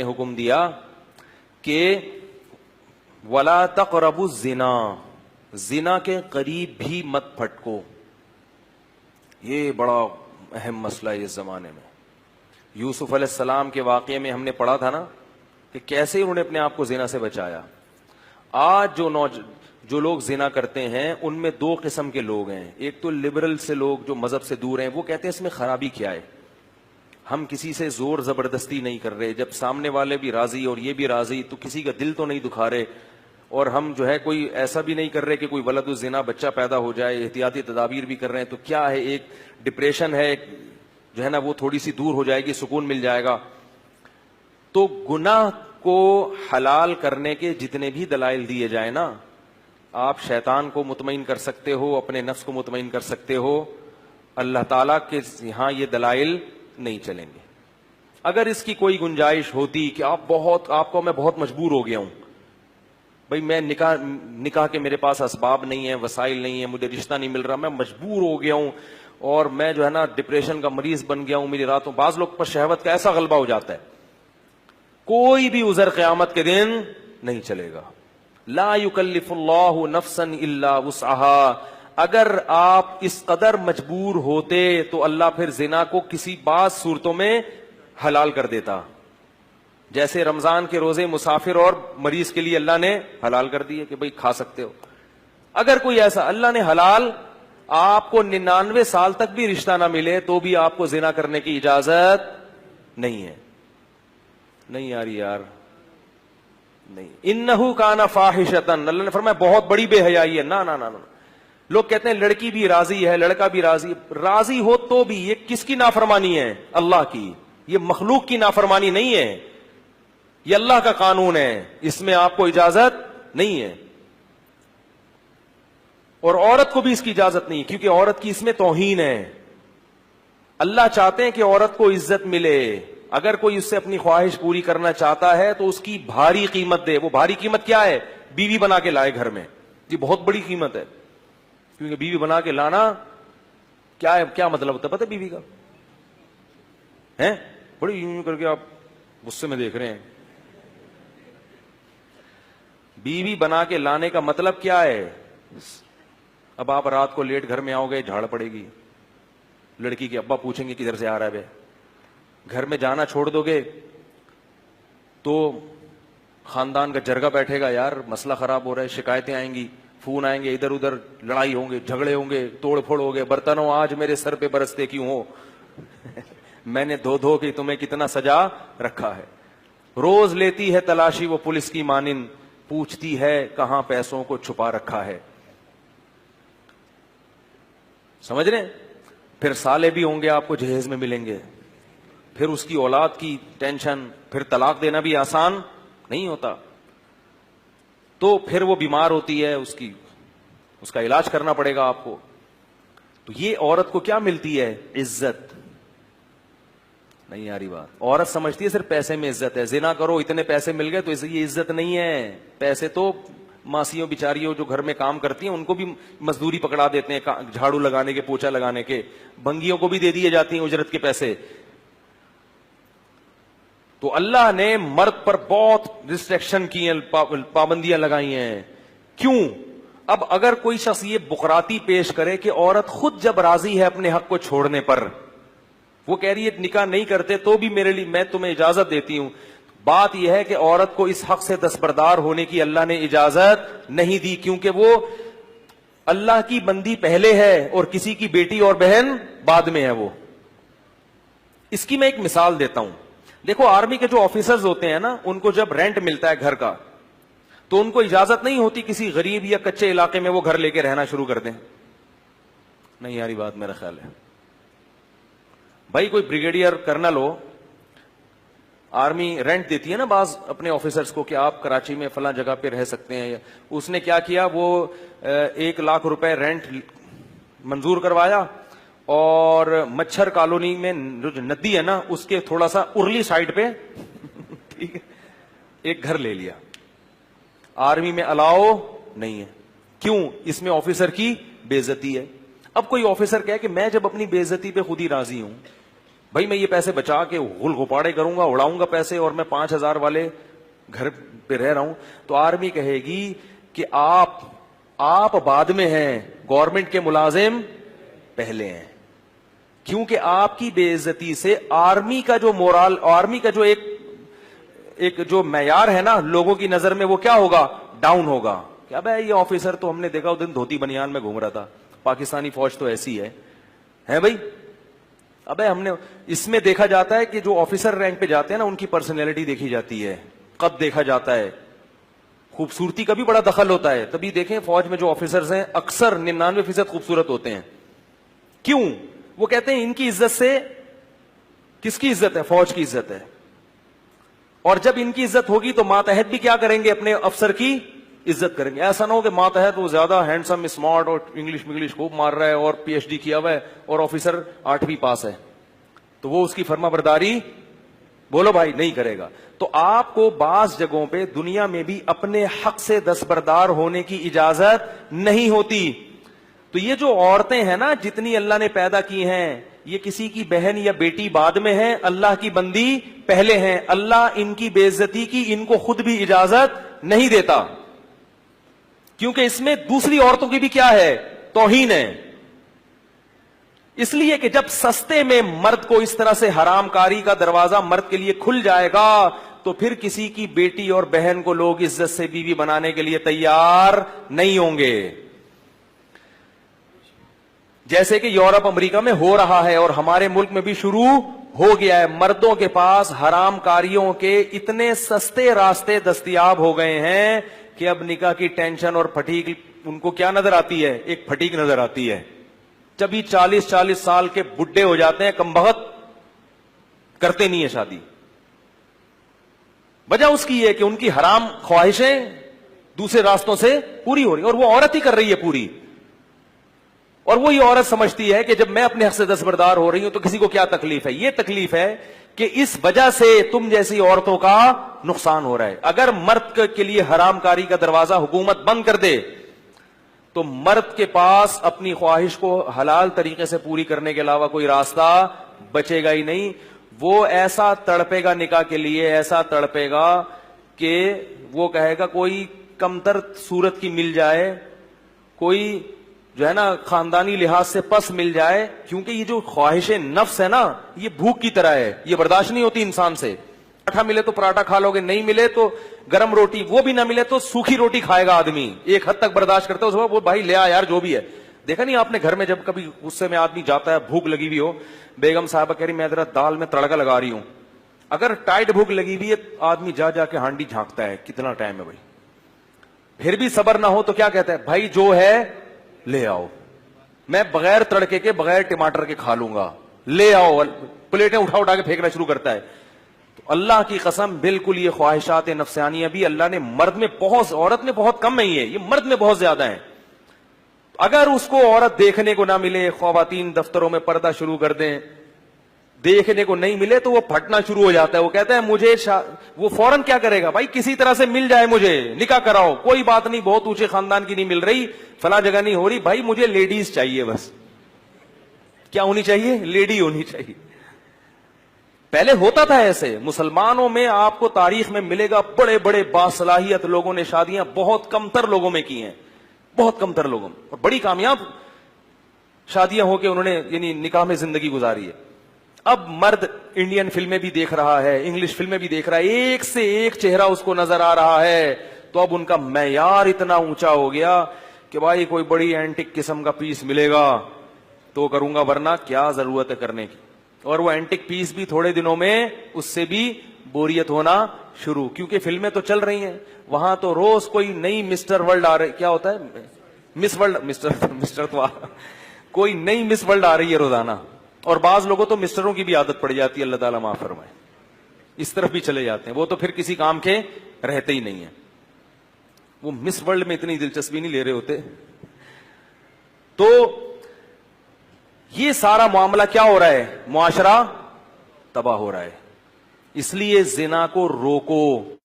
نے حکم دیا کہ ولا تقربوا الزنا، زنا کے قریب بھی مت پھٹکو. یہ بڑا اہم مسئلہ ہے اس زمانے میں. یوسف علیہ السلام کے واقعے میں ہم نے پڑھا تھا نا کہ کیسے انہوں نے اپنے آپ کو زنا سے بچایا. آج جو لوگ زنا کرتے ہیں ان میں دو قسم کے لوگ ہیں. ایک تو لبرل سے لوگ جو مذہب سے دور ہیں، وہ کہتے ہیں اس میں خرابی کیا ہے، ہم کسی سے زور زبردستی نہیں کر رہے، جب سامنے والے بھی راضی اور یہ بھی راضی تو کسی کا دل تو نہیں دکھا رہے، اور ہم جو ہے کوئی ایسا بھی نہیں کر رہے کہ کوئی ولد الزنا بچہ پیدا ہو جائے، احتیاطی تدابیر بھی کر رہے ہیں. تو کیا ہے، ایک ڈپریشن ہے جو ہے نا وہ تھوڑی سی دور ہو جائے گی، سکون مل جائے گا. تو گناہ کو حلال کرنے کے جتنے بھی دلائل دیے جائیں نا، آپ شیطان کو مطمئن کر سکتے ہو، اپنے نفس کو مطمئن کر سکتے ہو، اللہ تعالیٰ کے یہاں یہ دلائل نہیں چلیں گے. اگر اس کی کوئی گنجائش ہوتی کہ آپ کو میں بہت مجبور ہو گیا ہوں، بھئی میں نکاح کے میرے پاس اسباب نہیں ہیں، وسائل نہیں ہیں، مجھے رشتہ نہیں مل رہا، میں مجبور ہو گیا ہوں اور میں جو ہے نا ڈپریشن کا مریض بن گیا ہوں، میری راتوں، بعض لوگ پر شہوت کا ایسا غلبہ ہو جاتا ہے، کوئی بھی عذر قیامت کے دن نہیں چلے گا. لا یکلف اللہ نفسا الا وسعها. اگر آپ اس قدر مجبور ہوتے تو اللہ پھر زنا کو کسی بعض صورتوں میں حلال کر دیتا، جیسے رمضان کے روزے مسافر اور مریض کے لیے اللہ نے حلال کر دیے کہ بھئی کھا سکتے ہو. اگر کوئی ایسا اللہ نے حلال، آپ کو 99 سال تک بھی رشتہ نہ ملے تو بھی آپ کو زنا کرنے کی اجازت نہیں ہے. نہیں یاری یار نہیں. انہو کان فاحشۃ، اللہ نے فرمایا بہت بڑی بے حیائی ہے. نہ نہ نہ. لوگ کہتے ہیں لڑکی بھی راضی ہے، لڑکا بھی راضی ہو تو بھی یہ کس کی نافرمانی ہے؟ اللہ کی. یہ مخلوق کی نافرمانی نہیں ہے، یہ اللہ کا قانون ہے، اس میں آپ کو اجازت نہیں ہے. اور عورت کو بھی اس کی اجازت نہیں، کیونکہ عورت کی اس میں توہین ہے. اللہ چاہتے ہیں کہ عورت کو عزت ملے. اگر کوئی اس سے اپنی خواہش پوری کرنا چاہتا ہے تو اس کی بھاری قیمت دے. وہ بھاری قیمت کیا ہے؟ بیوی بنا کے لائے گھر میں. یہ بہت بڑی قیمت ہے، کیونکہ بیوی بنا کے لانا کیا ہے، کیا مطلب ہوتا ہے پتہ ہے بیوی کا؟ ہیں بڑی یوں کر کے آپ غصے میں دیکھ رہے ہیں. بیوی بنا کے لانے کا مطلب کیا ہے؟ اب آپ رات کو لیٹ گھر میں آؤ گے، جھاڑ پڑے گی، لڑکی کے ابا پوچھیں گے کدھر سے آ رہا ہے بے. گھر میں جانا چھوڑ دو گے تو خاندان کا جرگہ بیٹھے گا، یار مسئلہ خراب ہو رہا ہے، شکایتیں آئیں گی، فون آئیں گے، ادھر ادھر لڑائی ہوں گے، جھگڑے ہوں گے، توڑ پھوڑ ہو گے. برتنوں آج میرے سر پہ برستے کیوں ہو؟ میں نے دھو کے تمہیں کتنا سجا رکھا ہے. روز لیتی ہے تلاشی وہ پولیس کی مانند، پوچھتی ہے کہاں پیسوں کو چھپا رکھا ہے. سمجھ رہے ہیں؟ پھر سالے بھی ہوں گے آپ کو جہیز میں ملیں گے، پھر اس کی اولاد کی ٹینشن، پھر طلاق دینا بھی آسان نہیں ہوتا. تو پھر وہ بیمار ہوتی ہے، اس کا علاج کرنا پڑے گا آپ کو. تو یہ عورت کو کیا ملتی ہے؟ عزت. نہیں آ رہی بات. عورت سمجھتی ہے صرف پیسے میں عزت ہے، زنا کرو اتنے پیسے مل گئے تو یہ عزت نہیں ہے. پیسے تو ماسیوں بیچاریوں جو گھر میں کام کرتی ہیں ان کو بھی مزدوری پکڑا دیتے ہیں، جھاڑو لگانے کے، پوچھا لگانے کے. بنگیوں کو بھی دے دیے جاتی ہیں اجرت کے پیسے. تو اللہ نے مرد پر بہت ریسٹرکشن کی ہیں، پابندیاں لگائی ہیں. کیوں؟ اب اگر کوئی شخص یہ بقراتی پیش کرے کہ عورت خود جب راضی ہے اپنے حق کو چھوڑنے پر، وہ کہہ رہی ہے نکاح نہیں کرتے تو بھی میرے لیے میں تمہیں اجازت دیتی ہوں. بات یہ ہے کہ عورت کو اس حق سے دستبردار ہونے کی اللہ نے اجازت نہیں دی، کیونکہ وہ اللہ کی بندی پہلے ہے اور کسی کی بیٹی اور بہن بعد میں ہے. وہ اس کی میں ایک مثال دیتا ہوں. دیکھو آرمی کے جو آفیسرز ہوتے ہیں نا، ان کو جب رینٹ ملتا ہے گھر کا تو ان کو اجازت نہیں ہوتی کسی غریب یا کچے علاقے میں وہ گھر لے کے رہنا شروع کر دیں. نہیں یاری بات میرا خیال ہے. بھائی کوئی بریگیڈیئر کرنل ہو، آرمی رینٹ دیتی ہے نا بعض اپنے آفیسرز کو کہ آپ کراچی میں فلاں جگہ پہ رہ سکتے ہیں. اس نے کیا کیا، وہ 1 لاکھ روپے رینٹ منظور کروایا اور مچھر کالونی میں جو ندی ہے نا اس کے تھوڑا سا ارلی سائڈ پہ ٹھیک ہے ایک گھر لے لیا. آرمی میں الاؤ نہیں ہے. کیوں؟ اس میں آفیسر کی بے عزتی ہے. اب کوئی آفیسر کہے کہ میں جب اپنی بے عزتی پہ خود ہی راضی ہوں بھائی میں یہ پیسے بچا کے غل غپاڑے کروں گا, اڑاؤں گا پیسے, اور میں 5,000 والے گھر پہ رہ رہا ہوں, تو آرمی کہے گی کہ آپ بعد میں ہیں, گورنمنٹ کے ملازم پہلے ہیں, کیونکہ آپ کی بے عزتی سے آرمی کا جو مورال, آرمی کا جو ایک جو معیار ہے نا لوگوں کی نظر میں, وہ کیا ہوگا, ڈاؤن ہوگا. کیا بھائی یہ آفیسر تو ہم نے دیکھا اس دن دھوتی بنیان میں گھوم رہا تھا, پاکستانی فوج تو ایسی ہے بھائی. ابے ہم نے اس میں دیکھا جاتا ہے کہ جو آفیسر رینک پہ جاتے ہیں نا ان کی پرسنالٹی دیکھی جاتی ہے, قد دیکھا جاتا ہے, خوبصورتی کا بھی بڑا دخل ہوتا ہے. تبھی دیکھیں فوج میں جو آفیسرز ہیں اکثر 99% خوبصورت ہوتے ہیں. کیوں؟ وہ کہتے ہیں ان کی عزت سے, کس کی عزت ہے, فوج کی عزت ہے. اور جب ان کی عزت ہوگی تو ماتحت بھی کیا کریں گے, اپنے افسر کی عزت کریں گے. ایسا نہ ہو کہ ماتحت وہ زیادہ ہینڈسم اسمارٹ اور انگلش خوب مار رہا ہے اور PhD کیا ہوا ہے اور آفیسر 8ویں پاس ہے, تو وہ اس کی فرما برداری بولو بھائی نہیں کرے گا. تو آپ کو بعض جگہوں پہ دنیا میں بھی اپنے حق سے دستبردار ہونے کی اجازت نہیں ہوتی. تو یہ جو عورتیں ہیں نا جتنی اللہ نے پیدا کی ہیں, یہ کسی کی بہن یا بیٹی بعد میں ہیں, اللہ کی بندی پہلے ہیں. اللہ ان کی بے عزتی کی ان کو خود بھی اجازت نہیں دیتا, کیونکہ اس میں دوسری عورتوں کی بھی کیا ہے, توہین ہے. اس لیے کہ جب سستے میں مرد کو اس طرح سے حرام کاری کا دروازہ مرد کے لیے کھل جائے گا تو پھر کسی کی بیٹی اور بہن کو لوگ عزت سے بیوی بنانے کے لیے تیار نہیں ہوں گے. جیسے کہ یورپ امریکہ میں ہو رہا ہے اور ہمارے ملک میں بھی شروع ہو گیا ہے. مردوں کے پاس حرام کاریوں کے اتنے سستے راستے دستیاب ہو گئے ہیں کہ اب نکاح کی ٹینشن اور پھٹیک ان کو کیا نظر آتی ہے, ایک پھٹیک نظر آتی ہے. جب یہ 40 سال کے بڈھے ہو جاتے ہیں, کم بخت کرتے نہیں ہے شادی. وجہ اس کی یہ کہ ان کی حرام خواہشیں دوسرے راستوں سے پوری ہو رہی, اور وہ عورت ہی کر رہی ہے پوری. اور وہی عورت سمجھتی ہے کہ جب میں اپنے حق سے دستبردار ہو رہی ہوں تو کسی کو کیا تکلیف ہے. یہ تکلیف ہے کہ اس وجہ سے تم جیسی عورتوں کا نقصان ہو رہا ہے. اگر مرد کے لیے حرام کاری کا دروازہ حکومت بند کر دے تو مرد کے پاس اپنی خواہش کو حلال طریقے سے پوری کرنے کے علاوہ کوئی راستہ بچے گا ہی نہیں. وہ ایسا تڑپے گا نکاح کے لیے, ایسا تڑپے گا کہ وہ کہے گا کوئی کمتر صورت کی مل جائے, کوئی جو ہے نا خاندانی لحاظ سے پس مل جائے, کیونکہ یہ جو خواہش نفس ہے نا یہ بھوک کی طرح ہے, یہ برداشت نہیں ہوتی انسان سے. پراٹھا ملے تو پراٹھا کھا لو گے, نہیں ملے تو گرم روٹی, وہ بھی نہ ملے تو سوکھی روٹی کھائے گا آدمی. ایک حد تک برداشت کرتا ہے, اس کے بعد وہ بھائی لے آ یار جو بھی ہے. دیکھا نہیں آپ نے گھر میں جب کبھی غصے میں آدمی جاتا ہے, بھوک لگی ہوئی ہو, بیگم صاحبہ کہہ رہی میں ذرا دال میں تڑکا لگا رہی ہوں, اگر ٹائٹ بھوک لگی ہوئی ہے آدمی جا کے ہانڈی جھانکتا ہے کتنا ٹائم ہے بھائی, پھر بھی صبر نہ ہو تو کیا کہتا ہے, بھائی جو ہے لے آؤ, میں بغیر تڑکے کے بغیر ٹماٹر کے کھا لوں گا, لے آؤ. پلیٹیں اٹھا کے پھینکنا شروع کرتا ہے. تو اللہ کی قسم بالکل یہ خواہشات نفسانیہ بھی اللہ نے مرد میں بہت, عورت میں بہت کم نہیں ہے, یہ مرد میں بہت زیادہ ہیں. اگر اس کو عورت دیکھنے کو نہ ملے, خواتین دفتروں میں پردہ شروع کر دیں, دیکھنے کو نہیں ملے تو وہ پھٹنا شروع ہو جاتا ہے. وہ کہتا ہے مجھے وہ فوراً کیا کرے گا, بھائی کسی طرح سے مل جائے مجھے, نکاح کراؤ, کوئی بات نہیں بہت اونچے خاندان کی نہیں مل رہی, فلاں جگہ نہیں ہو رہی, بھائی مجھے لیڈیز چاہیے بس. کیا ہونی چاہیے, لیڈی ہونی چاہیے. پہلے ہوتا تھا ایسے. مسلمانوں میں آپ کو تاریخ میں ملے گا بڑے بڑے باصلاحیت لوگوں نے شادیاں بہت کم تر لوگوں میں کی ہیں, بہت کم تر لوگوں میں, اور بڑی کامیاب شادیاں ہو کے انہوں نے یعنی نکاح میں زندگی گزاری ہے. اب مرد انڈین فلمیں بھی دیکھ رہا ہے, انگلش فلمیں بھی دیکھ رہا ہے, ایک سے ایک چہرہ اس کو نظر آ رہا ہے, تو اب ان کا معیار اتنا اونچا ہو گیا کہ بھائی کوئی بڑی اینٹک قسم کا پیس ملے گا تو کروں گا, ورنہ کیا ضرورت ہے کرنے کی. اور وہ اینٹک پیس بھی تھوڑے دنوں میں اس سے بھی بوریت ہونا شروع, کیونکہ فلمیں تو چل رہی ہیں, وہاں تو روز کوئی نئی مسٹر ورلڈ آ رہی, کیا ہوتا ہے مس ورلڈ, مسٹر تو کوئی نئی مس ورلڈ آ رہی ہے روزانہ. اور بعض لوگوں تو مسٹروں کی بھی عادت پڑ جاتی ہے, اللہ تعالیٰ معاف فرمائے, اس طرف بھی چلے جاتے ہیں, وہ تو پھر کسی کام کے رہتے ہی نہیں ہیں. وہ مس ورلڈ میں اتنی دلچسپی نہیں لے رہے ہوتے. تو یہ سارا معاملہ کیا ہو رہا ہے, معاشرہ تباہ ہو رہا ہے. اس لیے زنا کو روکو.